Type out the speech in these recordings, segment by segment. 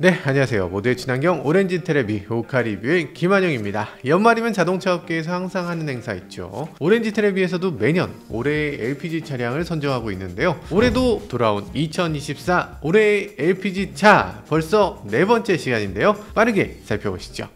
네, 안녕하세요. 모두의 친환경 오렌지 테레비 오카 리뷰의 김한영입니다. 연말이면 자동차 업계에서 항상 하는 행사 있죠. 오렌지 테레비에서도 매년 올해의 LPG 차량을 선정하고 있는데요. 올해도 돌아온 2024 올해의 LPG 차 벌써 네 번째 시간인데요. 빠르게 살펴보시죠.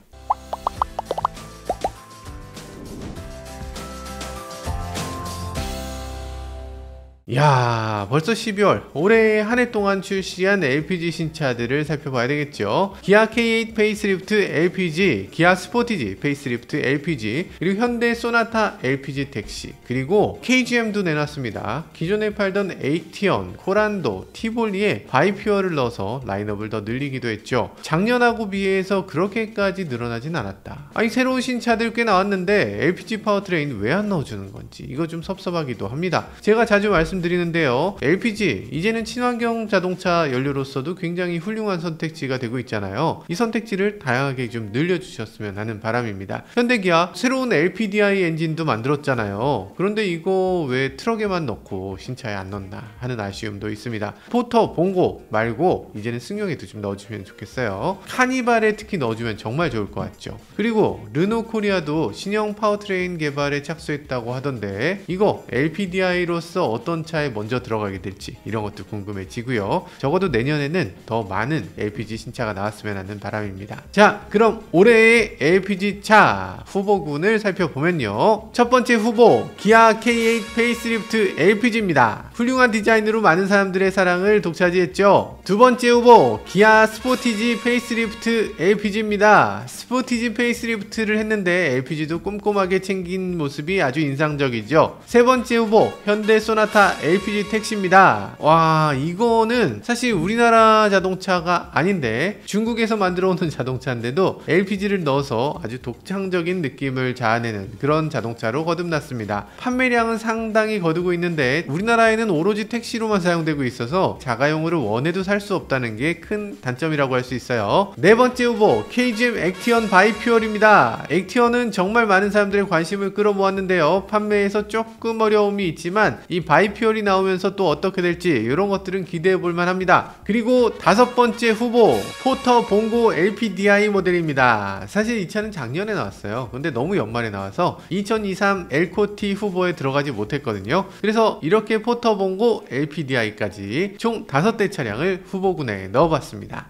야, 벌써 12월. 올해 한 해 동안 출시한 LPG 신차들을 살펴봐야 되겠죠. 기아 K8 페이스리프트 LPG, 기아 스포티지 페이스리프트 LPG, 그리고 현대 소나타 LPG 택시, 그리고 KGM도 내놨습니다. 기존에 팔던 에이티언, 코란도, 티볼리에 바이퓨어를 넣어서 라인업을 더 늘리기도 했죠. 작년하고 비해서 그렇게까지 늘어나진 않았다. 아니, 새로운 신차들 꽤 나왔는데 LPG 파워트레인 왜 안 넣어주는 건지 이거 좀 섭섭하기도 합니다. 제가 자주 말씀드리는데요, LPG 이제는 친환경 자동차 연료로서도 굉장히 훌륭한 선택지가 되고 있잖아요. 이 선택지를 다양하게 좀 늘려주셨으면 하는 바람입니다. 현대기아 새로운 LPDI 엔진도 만들었잖아요. 그런데 이거 왜 트럭에만 넣고 신차에 안 넣나 하는 아쉬움도 있습니다. 포터, 봉고 말고 이제는 승용에도 좀 넣어주면 좋겠어요. 카니발에 특히 넣어주면 정말 좋을 것 같죠. 그리고 르노 코리아도 신형 파워트레인 개발에 착수했다고 하던데 이거 LPDI로서 어떤 차에 먼저 들어가게 될지 이런 것도 궁금해지고요. 적어도 내년에는 더 많은 LPG 신차가 나왔으면 하는 바람입니다. 자, 그럼 올해의 LPG 차 후보군을 살펴보면요. 첫 번째 후보 기아 K8 페이스리프트 LPG입니다. 훌륭한 디자인으로 많은 사람들의 사랑을 독차지했죠. 두 번째 후보 기아 스포티지 페이스리프트 LPG입니다. 스포티지 페이스리프트를 했는데 LPG도 꼼꼼하게 챙긴 모습이 아주 인상적이죠. 세 번째 후보 현대 소나타 LPG 택시입니다. 와, 이거는 사실 우리나라 자동차가 아닌데 중국에서 만들어 오는 자동차인데도 LPG를 넣어서 아주 독창적인 느낌을 자아내는 그런 자동차로 거듭났습니다. 판매량은 상당히 거두고 있는데 우리나라에는 오로지 택시로만 사용되고 있어서 자가용으로 원해도 살 수 없다는 게 큰 단점이라고 할 수 있어요. 네 번째 후보 KGM 액티언 바이퓨얼입니다. 액티언은 정말 많은 사람들의 관심을 끌어모았는데요. 판매에서 조금 어려움이 있지만 이 바이퓨얼이 나오면서 또 어떻게 될지 이런 것들은 기대해 볼만 합니다. 그리고 다섯 번째 후보 포터 봉고 LPDI 모델입니다. 사실 이 차는 작년에 나왔어요. 근데 너무 연말에 나와서 2023 엘코티 후보에 들어가지 못했거든요. 그래서 이렇게 포터 봉고 LPDI까지 총 5대 차량을 후보군에 넣어봤습니다.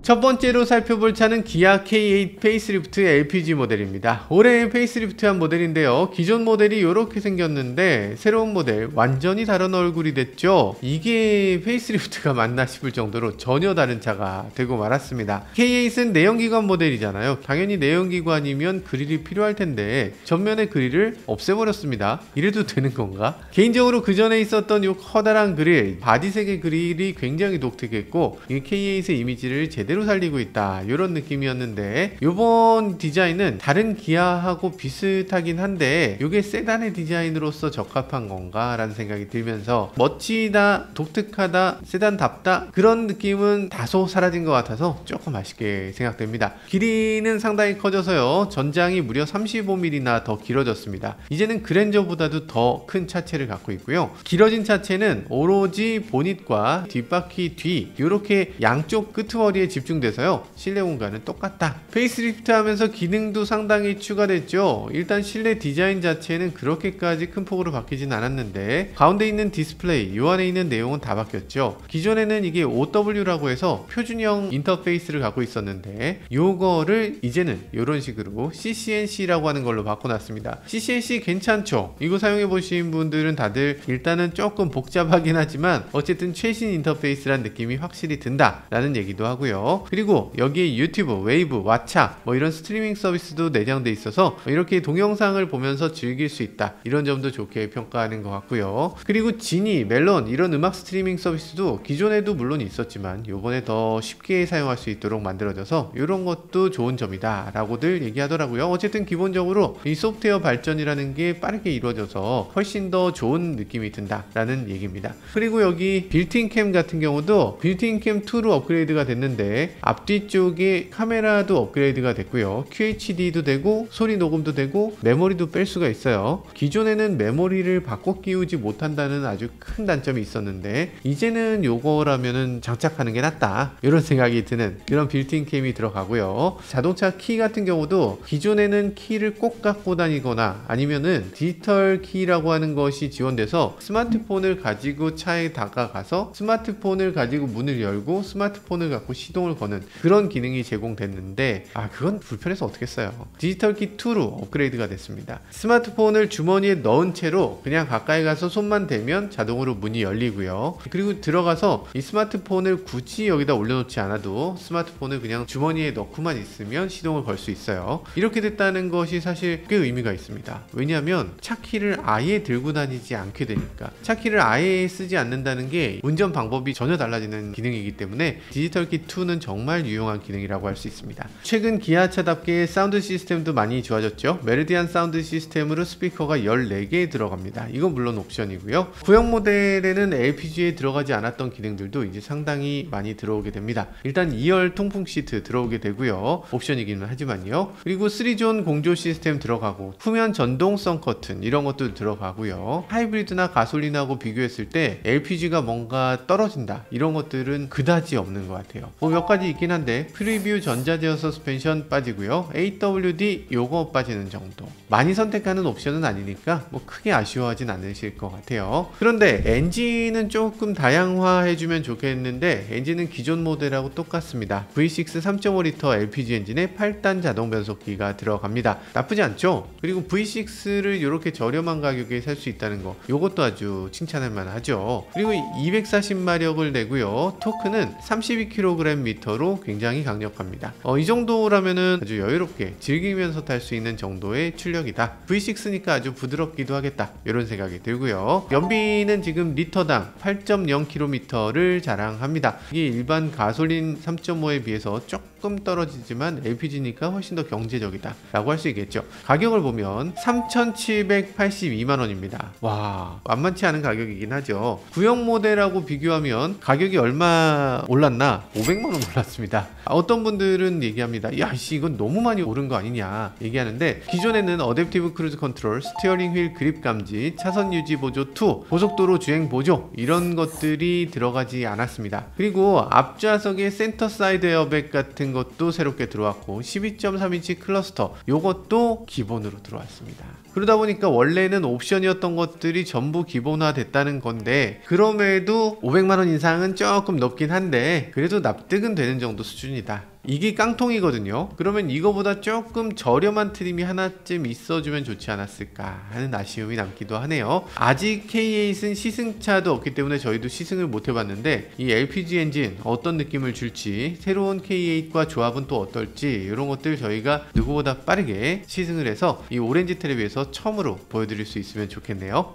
첫 번째로 살펴볼 차는 기아 K8 페이스리프트 LPG 모델입니다. 올해 페이스리프트한 모델인데요. 기존 모델이 이렇게 생겼는데 새로운 모델 완전히 다른 얼굴이 됐죠. 이게 페이스리프트가 맞나 싶을 정도로 전혀 다른 차가 되고 말았습니다. K8은 내연기관 모델이잖아요. 당연히 내연기관이면 그릴이 필요할 텐데 전면의 그릴을 없애버렸습니다. 이래도 되는 건가? 개인적으로 그 전에 있었던 이 커다란 그릴, 바디색의 그릴이 굉장히 독특했고 이 K8의 이미지를 제대로 살리고 있다 이런 느낌이었는데 이번 디자인은 다른 기아하고 비슷하긴 한데 이게 세단의 디자인으로서 적합한 건가 라는 생각이 들면서 멋지다, 독특하다, 세단답다 그런 느낌은 다소 사라진 것 같아서 조금 아쉽게 생각됩니다. 길이는 상당히 커져서요. 전장이 무려 35mm나 더 길어졌습니다. 이제는 그랜저보다도 더 큰 차체를 갖고 있고요. 길어진 차체는 오로지 보닛과 뒷바퀴 뒤 이렇게 양쪽 끄트머리에 집중돼서요. 실내 공간은 똑같다. 페이스리프트 하면서 기능도 상당히 추가됐죠. 일단 실내 디자인 자체는 그렇게까지 큰 폭으로 바뀌진 않았는데 가운데 있는 디스플레이, 요 안에 있는 내용은 다 바뀌었죠. 기존에는 이게 OW라고 해서 표준형 인터페이스를 갖고 있었는데 요거를 이제는 이런 식으로 CCNC라고 하는 걸로 바꿔놨습니다. CCNC 괜찮죠? 이거 사용해보신 분들은 다들 일단은 조금 복잡하긴 하지만 어쨌든 최신 인터페이스란 느낌이 확실히 든다 라는 얘기도 하고요. 그리고 여기에 유튜브, 웨이브, 왓챠 뭐 이런 스트리밍 서비스도 내장돼 있어서 이렇게 동영상을 보면서 즐길 수 있다 이런 점도 좋게 평가하는 것 같고요. 그리고 지니, 멜론 이런 음악 스트리밍 서비스도 기존에도 물론 있었지만 요번에 더 쉽게 사용할 수 있도록 만들어져서 이런 것도 좋은 점이다 라고들 얘기하더라고요. 어쨌든 기본적으로 이 소프트웨어 발전이라는 게 빠르게 이루어져서 훨씬 더 좋은 느낌이 든다 라는 얘기입니다. 그리고 여기 빌트인 캠 같은 경우도 빌트인 캠 2로 업그레이드가 됐는데 있는데 앞뒤 쪽에 카메라도 업그레이드가 됐고요. QHD도 되고 소리 녹음도 되고 메모리도 뺄 수가 있어요. 기존에는 메모리를 바꿔 끼우지 못한다는 아주 큰 단점이 있었는데 이제는 요거라면은 장착하는 게 낫다 이런 생각이 드는 그런 빌트인 캠이 들어가고요. 자동차 키 같은 경우도 기존에는 키를 꼭 갖고 다니거나 아니면은 디지털 키라고 하는 것이 지원돼서 스마트폰을 가지고 차에 다가가서 스마트폰을 가지고 문을 열고 스마트폰을 갖고 시동을 거는 그런 기능이 제공됐는데 그건 불편해서 어떻겠어요. 디지털 키 2로 업그레이드가 됐습니다. 스마트폰을 주머니에 넣은 채로 그냥 가까이 가서 손만 대면 자동으로 문이 열리고요. 그리고 들어가서 이 스마트폰을 굳이 여기다 올려놓지 않아도 스마트폰을 그냥 주머니에 넣고만 있으면 시동을 걸 수 있어요. 이렇게 됐다는 것이 사실 꽤 의미가 있습니다. 왜냐하면 차키를 아예 들고 다니지 않게 되니까 차키를 아예 쓰지 않는다는 게 운전 방법이 전혀 달라지는 기능이기 때문에 디지털 키 2는 정말 유용한 기능이라고 할 수 있습니다. 최근 기아차답게 사운드 시스템도 많이 좋아졌죠. 메르디안 사운드 시스템으로 스피커가 14개 들어갑니다. 이건 물론 옵션이고요. 구형 모델에는 LPG에 들어가지 않았던 기능들도 이제 상당히 많이 들어오게 됩니다. 일단 2열 통풍 시트 들어오게 되고요. 옵션이기는 하지만요. 그리고 3존 공조 시스템 들어가고 후면 전동성 커튼 이런 것도 들어가고요. 하이브리드나 가솔린하고 비교했을 때 LPG가 뭔가 떨어진다 이런 것들은 그다지 없는 것 같아요. 몇 가지 있긴 한데 프리뷰 전자제어 서스펜션 빠지고요. AWD 요거 빠지는 정도. 많이 선택하는 옵션은 아니니까 크게 아쉬워하진 않으실 것 같아요. 그런데 엔진은 조금 다양화해주면 좋겠는데 엔진은 기존 모델하고 똑같습니다. V6 3.5L LPG 엔진에 8단 자동 변속기가 들어갑니다. 나쁘지 않죠? 그리고 V6를 이렇게 저렴한 가격에 살 수 있다는 거 요것도 아주 칭찬할 만하죠. 그리고 240마력을 내고요. 토크는 32kgm로 굉장히 강력합니다. 이 정도라면은 아주 여유롭게 즐기면서 탈 수 있는 정도의 출력이다. V6니까 아주 부드럽기도 하겠다 이런 생각이 들고요. 연비는 지금 리터당 8.0km를 자랑합니다. 이게 일반 가솔린 3.5에 비해서 조금 떨어지지만 LPG니까 훨씬 더 경제적이다 라고 할 수 있겠죠. 가격을 보면 3,782만원입니다. 와, 만만치 않은 가격이긴 하죠. 구형 모델하고 비교하면 가격이 얼마 올랐나? 500만원 올랐습니다. 어떤 분들은 얘기합니다. 야, 이건 너무 많이 오른 거 아니냐 얘기하는데 기존에는 어댑티브 크루즈 컨트롤, 스티어링 휠 그립 감지, 차선 유지 보조 2, 고속도로 주행 보조 이런 것들이 들어가지 않았습니다. 그리고 앞좌석에 센터 사이드 에어백 같은 것도 새롭게 들어왔고 12.3인치 클러스터 요것도 기본으로 들어왔습니다. 그러다 보니까 원래는 옵션이었던 것들이 전부 기본화 됐다는 건데 그럼에도 500만원 인상은 조금 높긴 한데 그래도 납득은 되는 정도 수준이다. 이게 깡통이거든요. 그러면 이거보다 조금 저렴한 트림이 하나쯤 있어주면 좋지 않았을까 하는 아쉬움이 남기도 하네요. 아직 K8은 시승차도 없기 때문에 저희도 시승을 못 해봤는데 이 LPG 엔진 어떤 느낌을 줄지 새로운 K8과 조합은 또 어떨지 이런 것들 저희가 누구보다 빠르게 시승을 해서 이 오렌지 텔레비에서 처음으로 보여드릴 수 있으면 좋겠네요.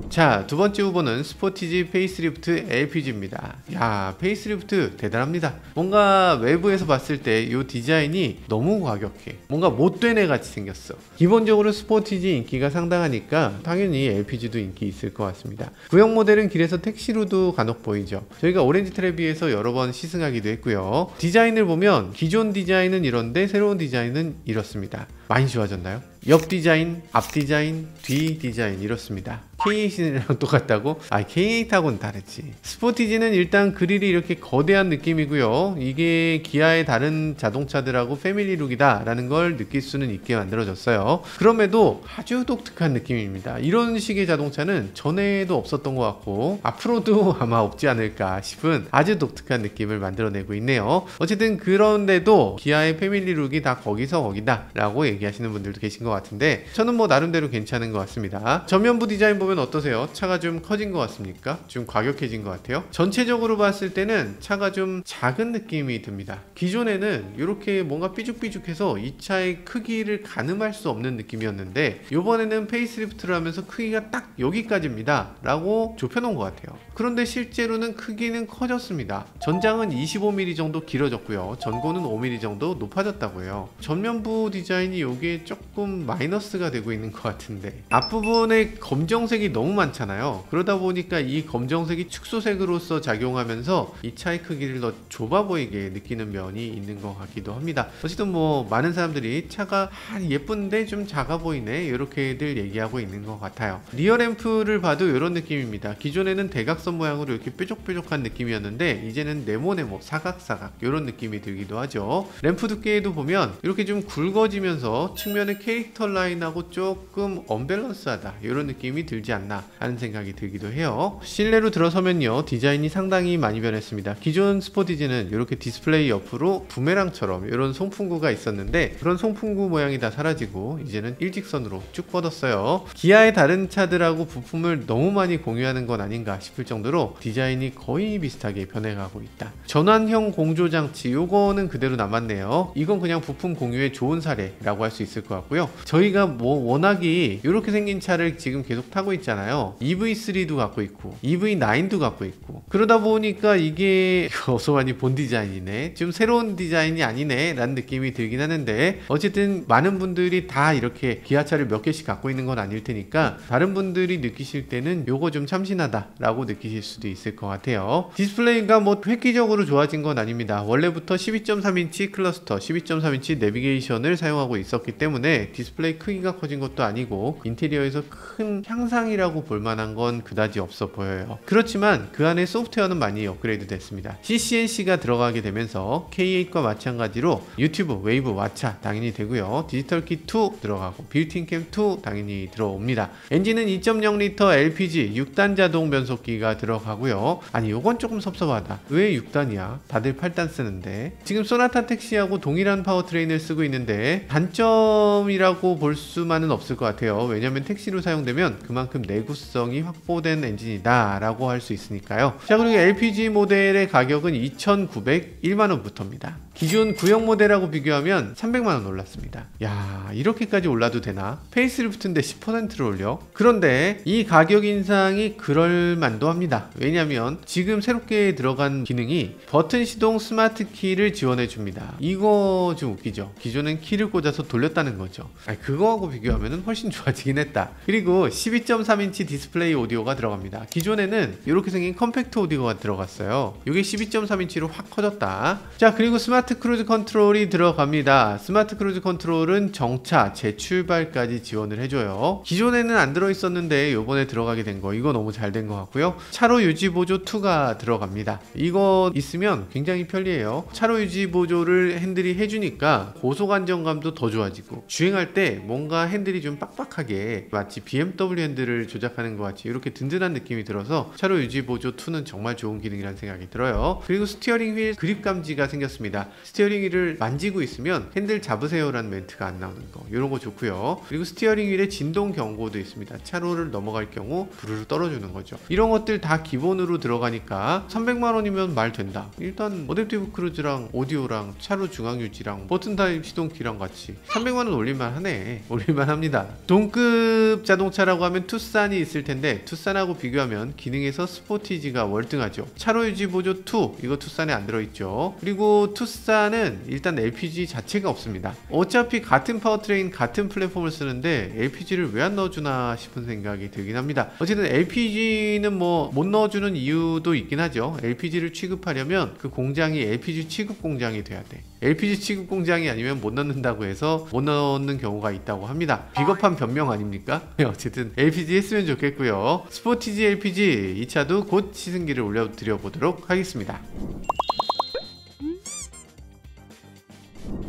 자, 두 번째 후보는 스포티지 페이스리프트 LPG입니다. 야, 페이스리프트 대단합니다. 뭔가 외부에서 봤을 때 이 디자인이 너무 과격해. 뭔가 못된 애 같이 생겼어. 기본적으로 스포티지 인기가 상당하니까 당연히 LPG도 인기 있을 것 같습니다. 구형 모델은 길에서 택시로도 간혹 보이죠. 저희가 오렌지 트레비에서 여러 번 시승하기도 했고요. 디자인을 보면 기존 디자인은 이런데 새로운 디자인은 이렇습니다. 많이 좋아졌나요? 옆 디자인, 앞 디자인, 뒤 디자인 이렇습니다. K8이랑 똑같다고? K8하고는 다르지. 스포티지는 일단 그릴이 이렇게 거대한 느낌이고요. 이게 기아의 다른 자동차들하고 패밀리룩이다 라는 걸 느낄 수는 있게 만들어졌어요. 그럼에도 아주 독특한 느낌입니다. 이런 식의 자동차는 전에도 없었던 것 같고 앞으로도 아마 없지 않을까 싶은 아주 독특한 느낌을 만들어내고 있네요. 어쨌든 그런데도 기아의 패밀리룩이 다 거기서 거기다 라고 얘기하시는 분들도 계신 것 같은데 저는 나름대로 괜찮은 것 같습니다. 전면부 디자인 보면 어떠세요? 차가 좀 커진 것 같습니까? 좀 과격해진 것 같아요. 전체적으로 봤을 때는 차가 좀 작은 느낌이 듭니다. 기존에는 이렇게 뭔가 삐죽삐죽해서 이 차의 크기를 가늠할 수 없는 느낌이었는데 이번에는 페이스리프트를 하면서 크기가 딱 여기까지입니다 라고 좁혀놓은 것 같아요. 그런데 실제로는 크기는 커졌습니다. 전장은 25mm 정도 길어졌고요. 전고는 5mm 정도 높아졌다고 해요. 전면부 디자인이 이게 조금 마이너스가 되고 있는 것 같은데 앞부분에 검정색이 너무 많잖아요. 그러다 보니까 이 검정색이 축소색으로서 작용하면서 이 차의 크기를 더 좁아 보이게 느끼는 면이 있는 것 같기도 합니다. 어쨌든 뭐 많은 사람들이 차가 예쁜데 좀 작아 보이네 이렇게들 얘기하고 있는 것 같아요. 리어 램프를 봐도 이런 느낌입니다. 기존에는 대각선 모양으로 이렇게 뾰족뾰족한 느낌이었는데 이제는 네모네모 사각사각 이런 느낌이 들기도 하죠. 램프 두께에도 보면 이렇게 좀 굵어지면서 측면의 캐릭터 라인하고 조금 언밸런스하다 이런 느낌이 들지 않나 하는 생각이 들기도 해요. 실내로 들어서면요, 디자인이 상당히 많이 변했습니다. 기존 스포티지는 이렇게 디스플레이 옆으로 부메랑처럼 이런 송풍구가 있었는데 그런 송풍구 모양이 다 사라지고 이제는 일직선으로 쭉 뻗었어요. 기아의 다른 차들하고 부품을 너무 많이 공유하는 건 아닌가 싶을 정도로 디자인이 거의 비슷하게 변해가고 있다. 전환형 공조 장치 요거는 그대로 남았네요. 이건 그냥 부품 공유의 좋은 사례라고 할 수 있을 것 같고요. 저희가 뭐 워낙이 이렇게 생긴 차를 지금 계속 타고 있잖아요. EV3도 갖고 있고 EV9도 갖고 있고 그러다 보니까 이게 어서만이 본 디자인이네, 좀 새로운 디자인이 아니네 라는 느낌이 들긴 하는데 어쨌든 많은 분들이 다 이렇게 기아차를 몇 개씩 갖고 있는 건 아닐 테니까 다른 분들이 느끼실 때는 요거 좀 참신하다 라고 느끼실 수도 있을 것 같아요. 디스플레이가 뭐 획기적으로 좋아진 건 아닙니다. 원래부터 12.3인치 클러스터, 12.3인치 내비게이션을 사용하고 있었기 때문에 디스플레이 크기가 커진 것도 아니고 인테리어에서 큰 향상이라고 볼만한 건 그다지 없어 보여요. 그렇지만 그 안에 소프트웨어는 많이 업그레이드 됐습니다. CCNC가 들어가게 되면서 K8과 마찬가지로 유튜브, 웨이브, 왓챠 당연히 되고요. 디지털키 2 들어가고 빌트인 캠 2 당연히 들어옵니다. 엔진은 2.0L LPG 6단 자동 변속기가 들어가고요. 아니 요건 조금 섭섭하다. 왜 6단이야? 다들 8단 쓰는데. 지금 소나타 택시하고 동일한 파워트레인을 쓰고 있는데 단점이라고 볼 수만은 없을 것 같아요. 왜냐면 택시로 사용되면 그만큼 내구성이 확보된 엔진이다 라고 할 수 있으니까요. 자, 그리고 LPG 모델의 가격은 2,901만원부터입니다. 기존 구형 모델하고 비교하면 300만원 올랐습니다. 야, 이렇게까지 올라도 되나? 페이스리프트인데 10%를 올려? 그런데 이 가격 인상이 그럴만도 합니다. 왜냐면 지금 새롭게 들어간 기능이 버튼 시동 스마트 키를 지원해 줍니다. 이거 좀 웃기죠? 기존엔 키를 꽂아서 돌렸다는 거죠. 그거하고 비교하면 훨씬 좋아지긴 했다. 그리고 12.3인치 디스플레이 오디오가 들어갑니다. 기존에는 이렇게 생긴 컴팩트 오디오가 들어갔어요. 이게 12.3인치로 확 커졌다. 자, 그리고 스마트 크루즈 컨트롤이 들어갑니다. 스마트 크루즈 컨트롤은 정차, 재출발까지 지원을 해줘요. 기존에는 안 들어있었는데 요번에 들어가게 된 거, 이거 너무 잘 된 것 같고요. 차로 유지 보조 2가 들어갑니다. 이거 있으면 굉장히 편리해요. 차로 유지 보조를 핸들이 해주니까 고속 안정감도 더 좋아지고 주행할 때 뭔가 핸들이 좀 빡빡하게 마치 BMW 핸들을 조작하는 것 같이 이렇게 든든한 느낌이 들어서 차로 유지 보조 2는 정말 좋은 기능이라는 생각이 들어요. 그리고 스티어링 휠 그립 감지가 생겼습니다. 스티어링 휠을 만지고 있으면 핸들 잡으세요 라는 멘트가 안 나오는 거, 이런 거 좋고요. 그리고 스티어링 휠에 진동 경고도 있습니다. 차로를 넘어갈 경우 부르르 떨어주는 거죠. 이런 것들 다 기본으로 들어가니까 300만원이면 말 된다. 일단 어댑티브 크루즈랑 오디오랑 차로 중앙 유지랑 버튼 타입 시동키랑 같이 300만원 올릴만 하네. 올릴만 합니다. 동급 자동차라고 하면 투싼이 있을 텐데 투싼하고 비교하면 기능에서 스포티지가 월등하죠. 차로 유지 보조 2 이거 투싼에 안 들어있죠. 그리고 투싼은 일단 LPG 자체가 없습니다. 어차피 같은 파워트레인 같은 플랫폼을 쓰는데 LPG를 왜 안 넣어주나 싶은 생각이 들긴 합니다. 어쨌든 LPG는 뭐 못 넣어주는 이유도 있긴 하죠. LPG를 취급하려면 그 공장이 LPG 취급 공장이 돼야 돼. LPG 취급 공장이 아니면 못 넣는다고 해서 못 넣는 경우가 있다고 합니다. 비겁한 변명 아닙니까? 어쨌든 LPG 했으면 좋겠고요. 스포티지 LPG 이 차도 곧 시승기를 올려드려 보도록 하겠습니다.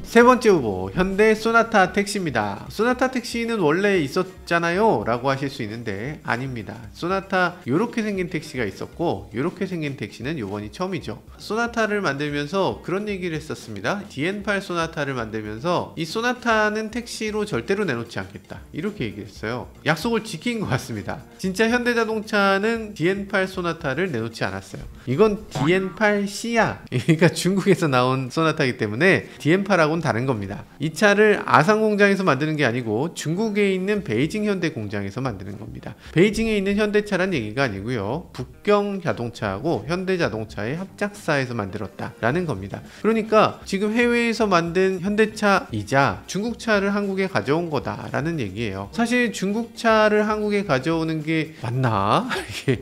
세 번째 후보, 현대 소나타 택시입니다. 소나타 택시는 원래 있었잖아요 라고 하실 수 있는데 아닙니다. 소나타 요렇게 생긴 택시가 있었고 요렇게 생긴 택시는 요번이 처음이죠. 소나타를 만들면서 그런 얘기를 했었습니다. DN8 소나타를 만들면서 이 소나타는 택시로 절대로 내놓지 않겠다, 이렇게 얘기를 했어요. 약속을 지킨 것 같습니다. 진짜 현대자동차는 DN8 소나타를 내놓지 않았어요. 이건 DN8C야. 그러니까 중국에서 나온 소나타이기 때문에 DN8하고 차하고는 다른 겁니다. 이 차를 아산 공장에서 만드는 게 아니고 중국에 있는 베이징 현대 공장에서 만드는 겁니다. 베이징에 있는 현대차란 얘기가 아니고요. 북경 자동차하고 현대 자동차의 합작사에서 만들었다라는 겁니다. 그러니까 지금 해외에서 만든 현대차이자 중국차를 한국에 가져온 거다라는 얘기예요. 사실 중국차를 한국에 가져오는 게 맞나?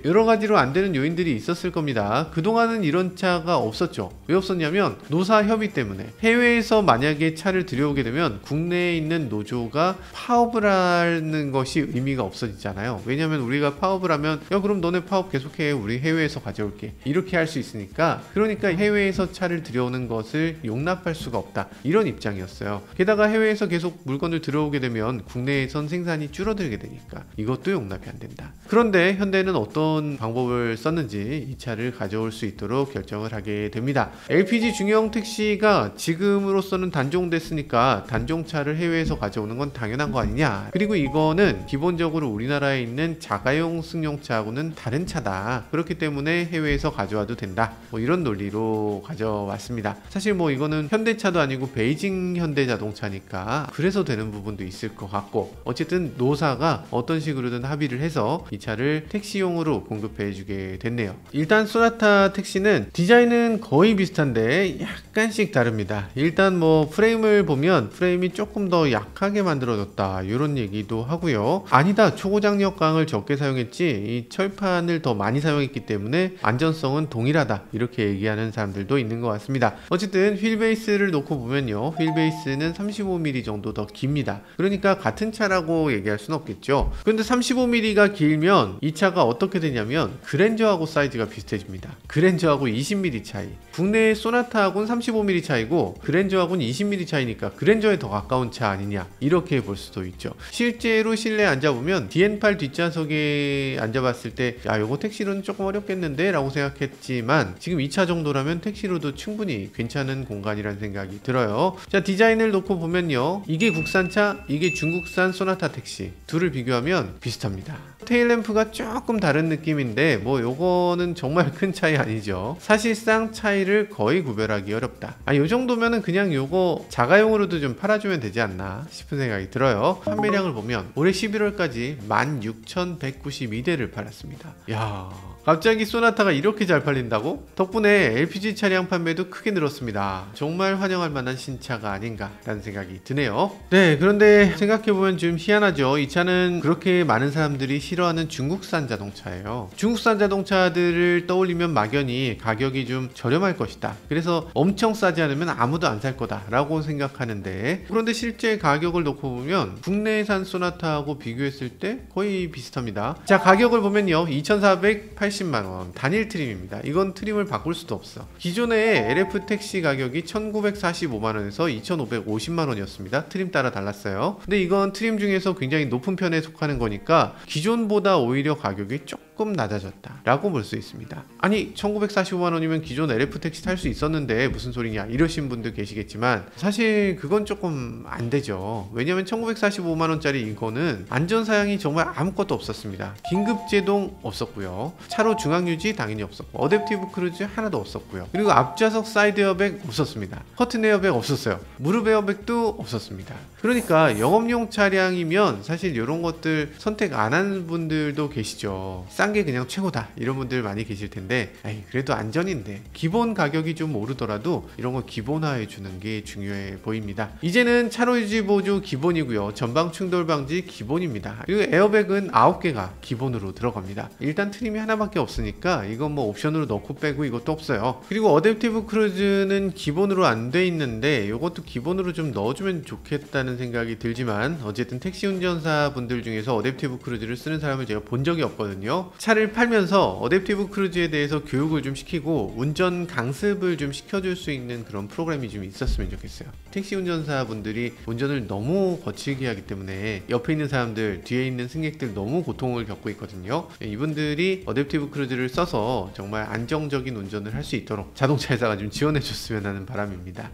여러 가지로 안 되는 요인들이 있었을 겁니다. 그동안은 이런 차가 없었죠. 왜 없었냐면 노사 협의 때문에. 해외에서 만약에 차를 들여오게 되면 국내에 있는 노조가 파업을 하는 것이 의미가 없어지잖아요. 왜냐면 우리가 파업을 하면 야 그럼 너네 파업 계속해, 우리 해외에서 가져올게, 이렇게 할 수 있으니까. 그러니까 해외에서 차를 들여오는 것을 용납할 수가 없다, 이런 입장이었어요. 게다가 해외에서 계속 물건을 들어오게 되면 국내에선 생산이 줄어들게 되니까 이것도 용납이 안 된다. 그런데 현대는 어떤 방법을 썼는지 이 차를 가져올 수 있도록 결정을 하게 됩니다. LPG 중형 택시가 지금으로서는 단종됐으니까 단종차를 해외에서 가져오는 건 당연한 거 아니냐. 그리고 이거는 기본적으로 우리나라에 있는 자가용 승용차하고는 다른 차다. 그렇기 때문에 해외에서 가져와도 된다. 뭐 이런 논리로 가져왔습니다. 사실 뭐 이거는 현대차도 아니고 베이징 현대 자동차니까 그래서 되는 부분도 있을 것 같고, 어쨌든 노사가 어떤 식으로든 합의를 해서 이 차를 택시용으로 공급해 주게 됐네요. 일단 소나타 택시는 디자인은 거의 비슷한데 약간씩 다릅니다. 일단 뭐 프레임을 보면 프레임이 조금 더 약하게 만들어졌다, 이런 얘기도 하고요. 아니다, 초고장력강을 적게 사용했지 이 철판을 더 많이 사용했기 때문에 안전성은 동일하다, 이렇게 얘기하는 사람들도 있는 것 같습니다. 어쨌든 휠베이스를 놓고 보면요, 휠베이스는 35mm 정도 더 깁니다. 그러니까 같은 차라고 얘기할 수는 없겠죠. 근데 35mm가 길면 이 차가 어떻게 되냐면 그랜저하고 사이즈가 비슷해집니다. 그랜저하고 20mm 차이. 국내의 소나타하고는 35mm 차이고 그랜저하고는 20mm 차이니까 그랜저에 더 가까운 차 아니냐, 이렇게 볼 수도 있죠. 실제로 실내에 앉아보면 DN8 뒷좌석에 앉아봤을 때 야 요거 택시로는 조금 어렵겠는데 라고 생각했지만 지금 이 차 정도라면 택시로도 충분히 괜찮은 공간이라는 생각이 들어요. 자, 디자인을 놓고 보면요, 이게 국산차, 이게 중국산 소나타 택시, 둘을 비교하면 비슷합니다. 테일램프가 조금 다른 느낌인데 뭐 요거는 정말 큰 차이 아니죠. 사실상 차이를 거의 구별하기 어렵다. 요 정도면은 그냥 요거 자가용으로도 좀 팔아주면 되지 않나 싶은 생각이 들어요. 판매량을 보면 올해 11월까지 16,192대를 팔았습니다. 야, 갑자기 소나타가 이렇게 잘 팔린다고? 덕분에 LPG 차량 판매도 크게 늘었습니다. 정말 환영할 만한 신차가 아닌가 라는 생각이 드네요. 네, 그런데 생각해보면 좀 희한하죠. 이 차는 그렇게 많은 사람들이 싫어하는 중국산 자동차예요. 중국산 자동차들을 떠올리면 막연히 가격이 좀 저렴할 것이다, 그래서 엄청 싸지 않으면 아무도 안 살 거다 라고 생각하는데, 그런데 실제 가격을 놓고 보면 국내산 소나타하고 비교했을 때 거의 비슷합니다. 자, 가격을 보면요, 2,480만원 단일 트림입니다. 이건 트림을 바꿀 수도 없어. 기존의 LF 택시 가격이 1,945만원에서 2,550만원이었습니다. 트림 따라 달랐어요. 근데 이건 트림 중에서 굉장히 높은 편에 속하는 거니까 기존보다 오히려 가격이 조금 낮아졌다 라고 볼 수 있습니다. 아니 1,945만원이면 기존 LF 택시 탈 수 있었는데 무슨 소리냐 이러신 분들 계시겠지만 사실 그건 조금 안 되죠. 왜냐면 1,945만원짜리 이거는 안전사양이 정말 아무것도 없었습니다. 긴급제동 없었고요, 차로 중앙유지 당연히 없었고, 어댑티브 크루즈 하나도 없었고요, 그리고 앞좌석 사이드 에어백 없었습니다. 커튼 에어백 없었어요. 무릎 에어백도 없었습니다. 그러니까 영업용 차량이면 사실 이런 것들 선택 안 하는 분들도 계시죠. 싼 게 그냥 최고다 이런 분들 많이 계실 텐데, 에이, 그래도 안전인데 기본 가격이 좀 오르더라도 이런 거 기본화해 주는 게 중요해 보입니다. 이제는 차로 유지 보조 기본이고요, 전방 충돌 방지 기본입니다. 그리고 에어백은 9개가 기본으로 들어갑니다. 일단 트림이 하나밖에 없으니까 이건 뭐 옵션으로 넣고 빼고 이것도 없어요. 그리고 어댑티브 크루즈는 기본으로 안 돼 있는데 이것도 기본으로 좀 넣어주면 좋겠다는 생각이 들지만, 어쨌든 택시 운전사 분들 중에서 어댑티브 크루즈를 쓰는 사람을 제가 본 적이 없거든요. 차를 팔면서 어댑티브 크루즈에 대해서 교육을 좀 시키고 운전 강습을 좀 시켜줄 수 있는 그런 프로그램이 좀 있었으면 좋겠어요. 택시 운전사 분들이 운전을 너무 거칠게 하기 때문에 옆에 있는 사람들, 뒤에 있는 승객들 너무 고통을 겪고 있거든요. 이분들이 어댑티브 크루즈를 써서 정말 안정적인 운전을 할 수 있도록 자동차 회사가 좀 지원해 줬으면 하는 바람입니다.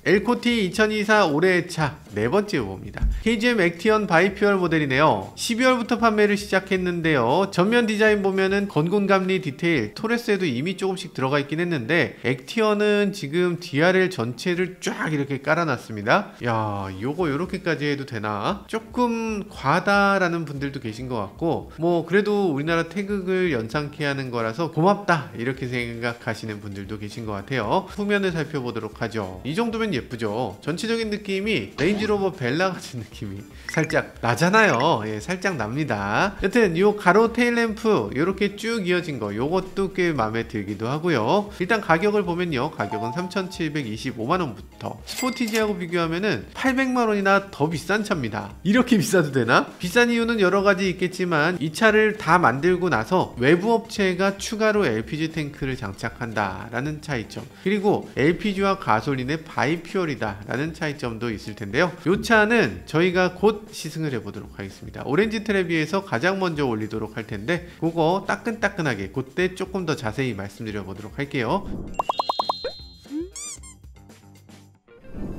엘코티 2024 올해의 차 네 번째 후보입니다. KGM 액티언 바이퓨얼 모델이네요. 12월부터 판매를 시작했는데요. 전면 디자인 보면은 건곤감리 디테일, 토레스에도 이미 조금씩 들어가 있긴 했는데 액티언은 지금 DRL 전체를 쫙 이렇게 깔아놨습니다. 야, 요거 요렇게까지 해도 되나? 조금 과다라는 분들도 계신 것 같고, 뭐 그래도 우리나라 태극을 연상케 하는 거라서 고맙다 이렇게 생각하시는 분들도 계신 것 같아요. 후면을 살펴보도록 하죠. 이 정도면 예쁘죠. 전체적인 느낌이 레인지로버 벨라 같은 느낌이 살짝 나잖아요. 예, 살짝 납니다. 여튼 요 가로 테일램프 요렇게 쭉 이어진 거 요것도 꽤 마음에 들기도 하고요. 일단 가격을 보면요, 가격은 3,725만원부터 스포티지하고 비교하면은 800만원이나 더 비싼 차입니다. 이렇게 비싸도 되나? 비싼 이유는 여러가지 있겠지만 이 차를 다 만들고 나서 외부 업체가 추가로 LPG 탱크를 장착한다 라는 차이점, 그리고 LPG와 가솔린의 바이퓨얼이다 라는 차이점도 있을 텐데요. 이 차는 저희가 곧 시승을 해보도록 하겠습니다. 오렌지 트레비에서 가장 먼저 올리도록 할 텐데 그거 따끈따끈하게 그때 조금 더 자세히 말씀드려 보도록 할게요.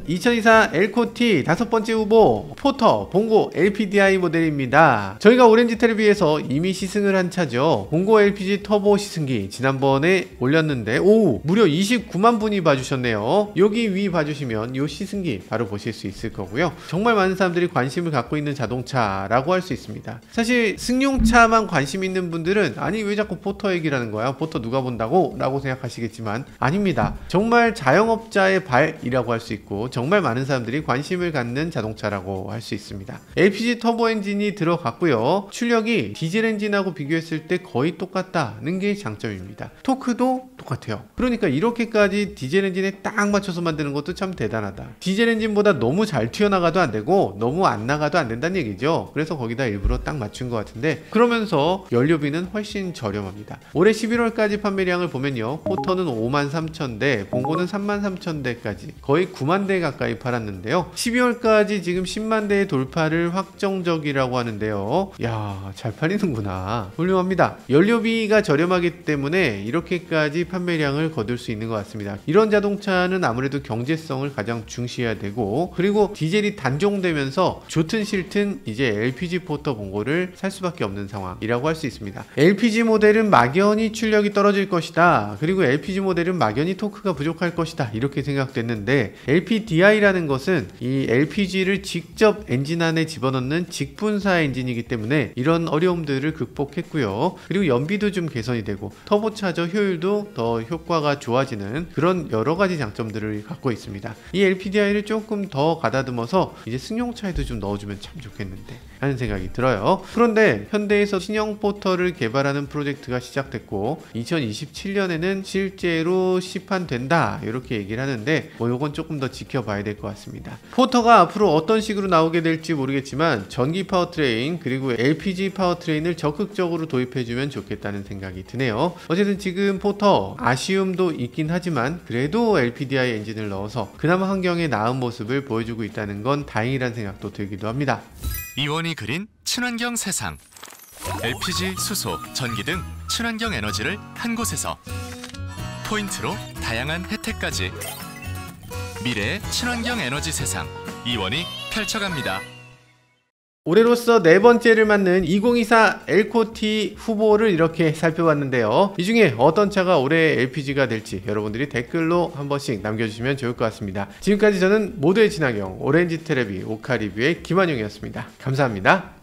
2024 엘코티 5번째 후보 포터 봉고 LPDI 모델입니다. 저희가 오렌지 텔레비에서 이미 시승을 한 차죠. 봉고 LPG 터보 시승기 지난번에 올렸는데 오, 무려 29만 분이 봐주셨네요. 여기 위 봐주시면 이 시승기 바로 보실 수 있을 거고요. 정말 많은 사람들이 관심을 갖고 있는 자동차라고 할 수 있습니다. 사실 승용차만 관심 있는 분들은 아니 왜 자꾸 포터 얘기를 하는 거야, 포터 누가 본다고? 라고 생각하시겠지만 아닙니다. 정말 자영업자의 발이라고 할 수 있고 정말 많은 사람들이 관심을 갖는 자동차라고 할 수 있습니다. LPG 터보 엔진이 들어갔고요. 출력이 디젤 엔진하고 비교했을 때 거의 똑같다는 게 장점입니다. 토크도 똑같아요. 그러니까 이렇게까지 디젤 엔진에 딱 맞춰서 만드는 것도 참 대단하다. 디젤 엔진보다 너무 잘 튀어나가도 안 되고 너무 안 나가도 안 된다는 얘기죠. 그래서 거기다 일부러 딱 맞춘 것 같은데 그러면서 연료비는 훨씬 저렴합니다. 올해 11월까지 판매량을 보면요, 포터는 53,000대, 봉고는 33,000대까지 거의 9만 대 가까이 팔았는데요. 12월까지 지금 10만 대의 돌파를 확정적이라고 하는데요. 야, 잘 팔리는구나. 훌륭합니다. 연료비가 저렴하기 때문에 이렇게까지 판매량을 거둘 수 있는 것 같습니다. 이런 자동차는 아무래도 경제성을 가장 중시해야 되고, 그리고 디젤이 단종되면서 좋든 싫든 이제 LPG 포터 봉고를 살 수밖에 없는 상황이라고 할 수 있습니다. LPG 모델은 막연히 출력이 떨어질 것이다, 그리고 LPG 모델은 막연히 토크가 부족할 것이다, 이렇게 생각됐는데 LPDI라는 것은 이 LPG를 직접 엔진 안에 집어넣는 직분사 엔진이기 때문에 이런 어려움들을 극복했고요. 그리고 연비도 좀 개선이 되고 터보차저 효율도 더 효과가 좋아지는 그런 여러가지 장점들을 갖고 있습니다. 이 LPDI를 조금 더 가다듬어서 이제 승용차에도 좀 넣어주면 참 좋겠는데 하는 생각이 들어요. 그런데 현대에서 신형 포터를 개발하는 프로젝트가 시작됐고 2027년에는 실제로 시판된다 이렇게 얘기를 하는데 뭐 요건 조금 더 지켜봐야 될 것 같습니다. 포터가 앞으로 어떤 식으로 나오게 될지 모르겠지만 전기 파워트레인 그리고 LPG 파워트레인을 적극적으로 도입해주면 좋겠다는 생각이 드네요. 어쨌든 지금 포터 아쉬움도 있긴 하지만 그래도 LPDI 엔진을 넣어서 그나마 환경에 나은 모습을 보여주고 있다는 건 다행이라는 생각도 들기도 합니다. 이원이 그린 친환경 세상. LPG, 수소, 전기 등 친환경 에너지를 한 곳에서 포인트로 다양한 혜택까지 미래의 친환경 에너지 세상 이원이 펼쳐갑니다. 올해로서 네 번째를 맞는 2024 엘코티 후보를 이렇게 살펴봤는데요. 이 중에 어떤 차가 올해 LPG가 될지 여러분들이 댓글로 한 번씩 남겨주시면 좋을 것 같습니다. 지금까지 저는 모두의 친환경 오렌지 테레비 오카 리뷰의 김한용이었습니다. 감사합니다.